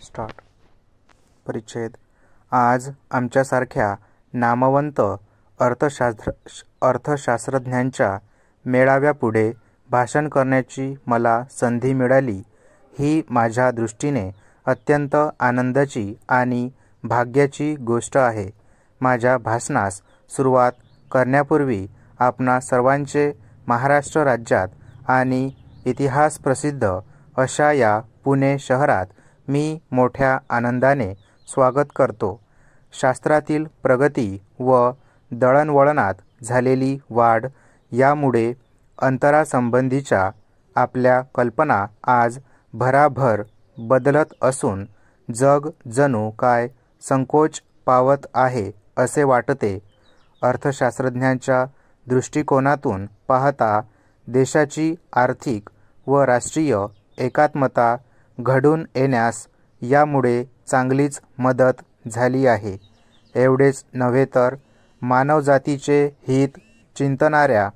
Start. परिच्छेद. आज आमच्यासारख्या नामवंत अर्थशास्त्रज्ञांच्या मेळाव्यापुढे भाषण करण्याची मला संधी मिळाली ही माझ्या दृष्टीने अत्यंत आनंदाची आणि भाग्याची गोष्ट आहे. माझ्या भाषणास सुरुवात करण्यापूर्वी आपणा सर्वांचे महाराष्ट्र राज्यात आणि इतिहास प्रसिद्ध अशा या पुणे शहरात मी मोठ्या आनंदाने स्वागत करतो. शास्त्रातील प्रगती व दळणवळणात झालेली वाढ यामुळे अंतरासंबंधीच्या आपल्या कल्पना आज भराभर बदलत असून जग जणू काय संकोच पावत आहे असे वाटते. अर्थशास्त्रज्ञांच्या दृष्टिकोनातून पाहता देशाची आर्थिक व राष्ट्रीय एकात्मता घडून येण्यास यामुळे चांगलीच मदत झाली आहे. एवढेच नव्हे तर मानवजातीचे हित चिंतणाऱ्या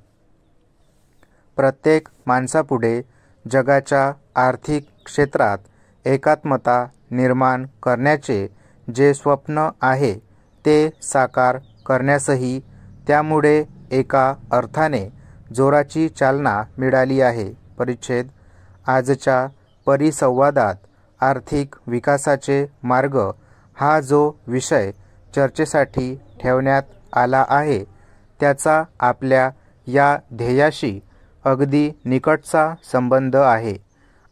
प्रत्येक माणसापुढे जगाच्या आर्थिक क्षेत्रात एकात्मता निर्माण करण्याचे जे स्वप्न आहे ते साकार करण्यासही त्यामुळे एका अर्थाने जोराची चालना मिळाली आहे. परिच्छेद. आजच्या परिसंवादात आर्थिक विकासाचे मार्ग हा जो विषय चर्चेसाठी ठेवण्यात आला आहे त्याचा आपल्या या ध्येयाशी अगदी निकटचा संबंध आहे.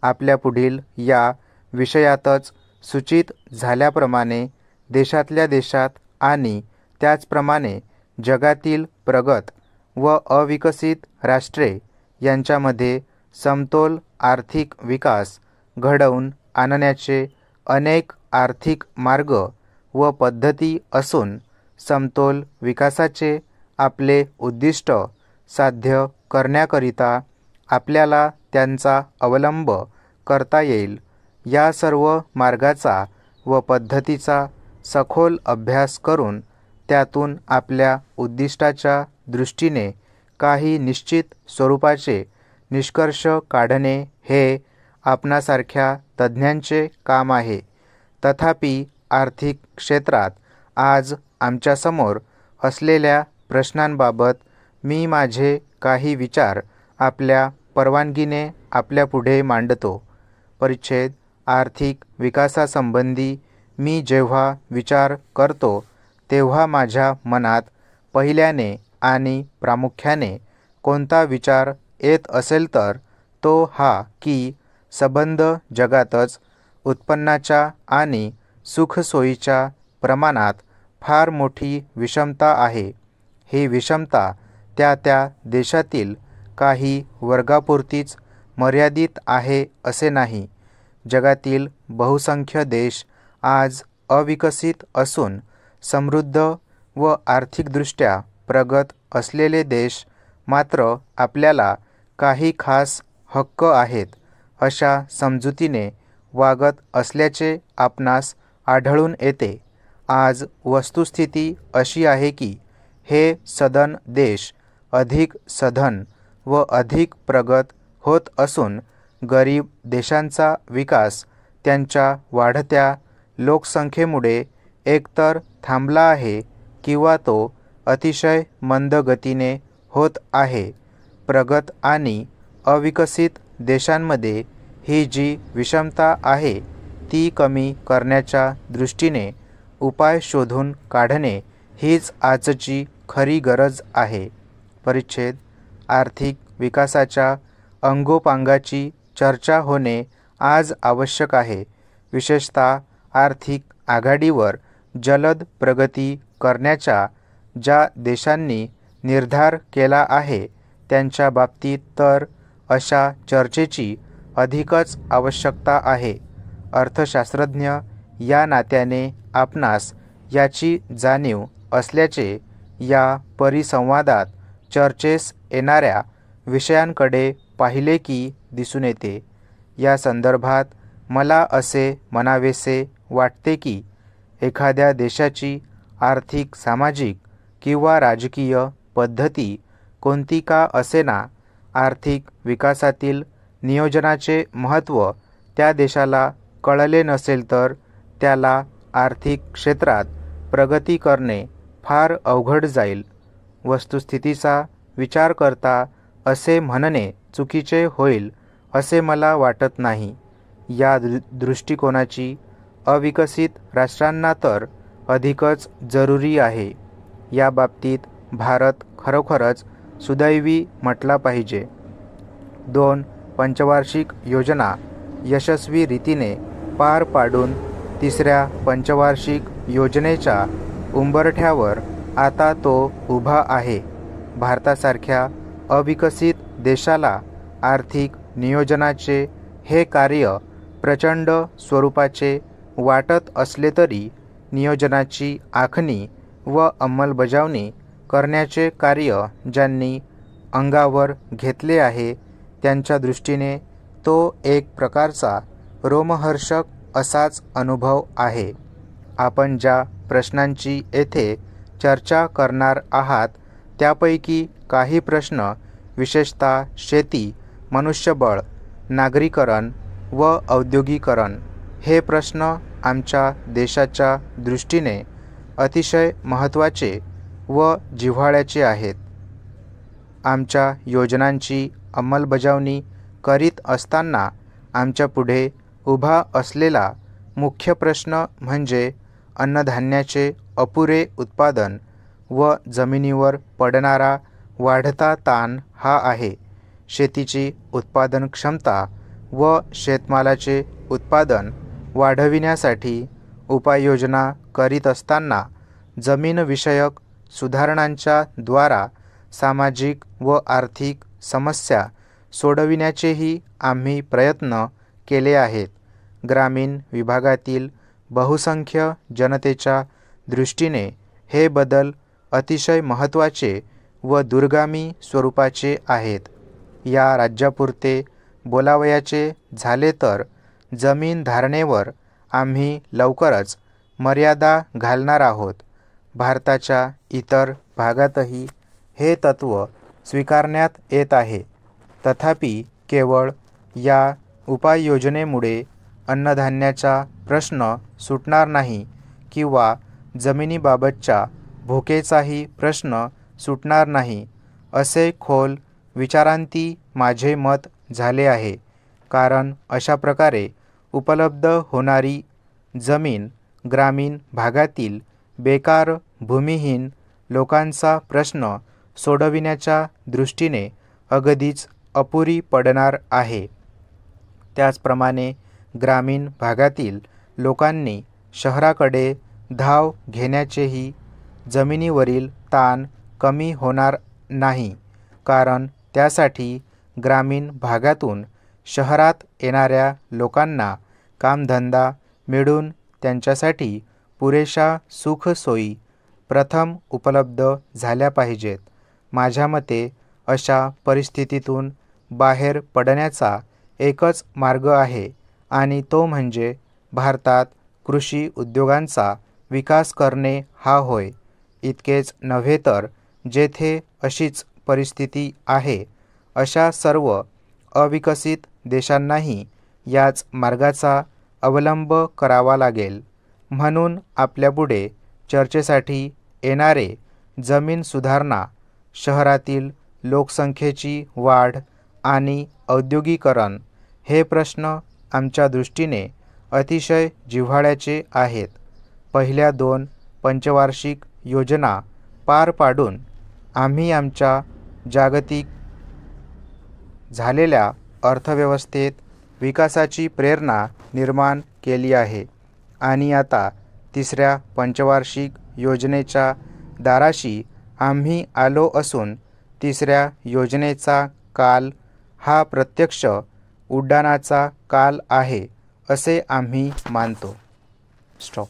आपल्या पुढील या विषयातच सूचित झाल्याप्रमाणे देशातल्या देशात आणि त्याचप्रमाणे जगातील प्रगत व अविकसित राष्ट्रे यांच्यामध्ये समतोल आर्थिक विकास घडवून आणण्याचे अनेक आर्थिक मार्ग व पद्धती असून समतोल विकासाचे आपले उद्दिष्ट साध्य करण्याकरिता आपल्याला त्यांचा अवलंब करता येईल. या सर्व मार्गाचा व पद्धतीचा सखोल अभ्यास करून त्यातून आपल्या उद्दिष्टाच्या दृष्टीने काही निश्चित स्वरूपाचे निष्कर्ष काढणे हे आपणासारख्या तज्ज्ञांचे काम आहे. तथापि आर्थिक क्षेत्रात आज आमच्यासमोर असलेल्या प्रश्नांबाबत मी माझे काही विचार आपल्या परवानगीने आपल्यापुढे मांडतो. परिच्छेद. आर्थिक विकासासंबंधी मी जेव्हा विचार करतो तेव्हा माझ्या मनात पहिल्याने आणि प्रामुख्याने कोणता विचार येत असेल तर तो हा की संबंध जगातच उत्पन्नाच्या आणि सुखसोयीच्या प्रमाणात फार मोठी विषमता आहे. ही विषमता त्या देशातील काही वर्गापुरतीच मर्यादित आहे असे नाही. जगातील बहुसंख्य देश आज अविकसित असून समृद्ध व आर्थिकदृष्ट्या प्रगत असलेले देश मात्र आपल्याला काही खास हक्क आहेत अशा समजुतीने वागत असल्याचे आपणास आढळून येते. आज वस्तुस्थिती अशी आहे की हे सधन देश अधिक सधन व अधिक प्रगत होत असून गरीब देशांचा विकास त्यांच्या वाढत्या लोकसंख्येमुळे एकतर थांबला आहे किंवा तो अतिशय मंद गतीने होत आहे. प्रगत आणि अविकसित देशांमध्ये ही जी विषमता आहे ती कमी करण्याच्या दृष्टीने उपाय शोधून काढणे हीच आजची खरी गरज आहे. परिच्छेद. आर्थिक विकासाच्या अंगोपांगाची चर्चा होणे आज आवश्यक आहे. विशेषतः आर्थिक आघाडीवर जलद प्रगती करण्याच्या ज्या देशांनी निर्धार केला आहे त्यांच्या बाबतीत तर अशा चर्चेची अधिकच आवश्यकता आहे. अर्थशास्त्रज्ञ या नात्याने आपणास याची जाणीव असल्याचे या परिसंवादात चर्चेस येणाऱ्या विषयांकडे पाहिले की दिसून येते. या संदर्भात मला असे म्हणावेसे वाटते की एखाद्या देशाची आर्थिक सामाजिक किंवा राजकीय पद्धती कोणती का असेना आर्थिक विकासातील नियोजनाचे महत्त्व त्या देशाला कळले नसेल तर त्याला आर्थिक क्षेत्रात प्रगती करणे फार अवघड जाईल. वस्तुस्थितीचा विचार करता असे म्हणणे चुकीचे होईल असे मला वाटत नाही. या दृष्टिकोनाची अविकसित राष्ट्रांना तर अधिकच जरुरी आहे. या बाबतीत भारत खरोखरच सुदैवी म्हटला पाहिजे. 2 पंचवार्षिक योजना यशस्वी रीतीने पार पाडून तिसऱ्या पंचवार्षिक योजनेच्या उंबरठ्यावर आता तो उभा आहे. भारतासारख्या अविकसित देशाला आर्थिक नियोजनाचे हे कार्य प्रचंड स्वरूपाचे वाटत असले तरी नियोजनाची आखणी व अंमलबजावणी करण्याचे कार्य ज्यांनी अंगावर घेतले आहे त्यांच्या दृष्टीने तो एक प्रकारचा रोमहर्षक असाच अनुभव आहे. आपण ज्या प्रश्नांची येथे चर्चा करणार आहात त्यापैकी काही प्रश्न विशेषतः शेती, मनुष्यबळ, नागरीकरण व औद्योगिकरण हे प्रश्न आमच्या देशाच्या दृष्टीने अतिशय महत्त्वाचे व जिव्हाळ्याचे आहेत. आमच्या योजनांची अंमलबजावणी करीत असताना आमच्या पुढे उभा असलेला मुख्य प्रश्न म्हणजे अन्नधान्याचे अपुरे उत्पादन व जमिनीवर पडणारा वाढता ताण हा आहे. शेतीची उत्पादन क्षमता व शेतमालाचे उत्पादन वाढविण्यासाठी उपाययोजना करीत असताना जमीनविषयक सुधारणांच्या द्वारा सामाजिक व आर्थिक समस्या सोडविण्याचेही आम्ही प्रयत्न केले आहेत. ग्रामीण विभागातील बहुसंख्य जनतेच्या दृष्टीने हे बदल अतिशय महत्त्वाचे व दूरगामी स्वरूपाचे आहेत. या राज्यापुरते बोलावयाचे झाले तर जमीन धारणेवर आम्ही लवकरच मर्यादा घालणार आहोत. भारताच्या इतर भागातही हे तत्त्व स्वीकारण्यात येत आहे. तथापि केवळ या उपाययोजनेमुळे अन्नधान्याचा प्रश्न सुटणार नाही किंवा जमिनीबाबतच्या भुकेचाही प्रश्न सुटणार नाही असे खोल विचारांती माझे मत झाले आहे. कारण अशा प्रकारे उपलब्ध होणारी जमीन ग्रामीण भागातील बेकार भूमिहीन लोकांचा प्रश्न सोडविण्याच्या दृष्टीने अगदीच अपुरी पडणार आहे. त्याचप्रमाणे ग्रामीण भागातील लोकांनी शहराकडे धाव घेण्याचेही जमिनीवरील ताण कमी होणार नाही. कारण त्यासाठी ग्रामीण भागातून शहरात येणाऱ्या लोकांना कामधंदा मिळून त्यांच्यासाठी पुरेशा सुखसोयी प्रथम उपलब्ध झाल्या पाहिजेत. माझ्या मते अशा परिस्थितीतून बाहेर पडण्याचा एकच मार्ग आहे आणि तो म्हणजे भारतात कृषी उद्योगांचा विकास करणे हा होय. इतकेच नव्हे तर जेथे अशीच परिस्थिती आहे अशा सर्व अविकसित देशांनाही याच मार्गाचा अवलंब करावा लागेल. म्हणून आपल्यापुढे चर्चेसाठी येणारे जमीन सुधारणा, शहरातील लोकसंख्येची वाढ आणि औद्योगिकरण हे प्रश्न आमच्या दृष्टीने अतिशय जिव्हाळ्याचे आहेत. पहिल्या 2 पंचवार्षिक योजना पार पाडून आम्ही आमच्या जागतिक झालेल्या अर्थव्यवस्थेत विकासाची प्रेरणा निर्माण केली आहे आणि आता तिसऱ्या पंचवार्षिक योजनेच्या दाराशी आम्ही आलो असून तिसऱ्या योजनेचा काल हा प्रत्यक्ष उड्डाणाचा काल आहे असे आम्ही मानतो. स्टॉप.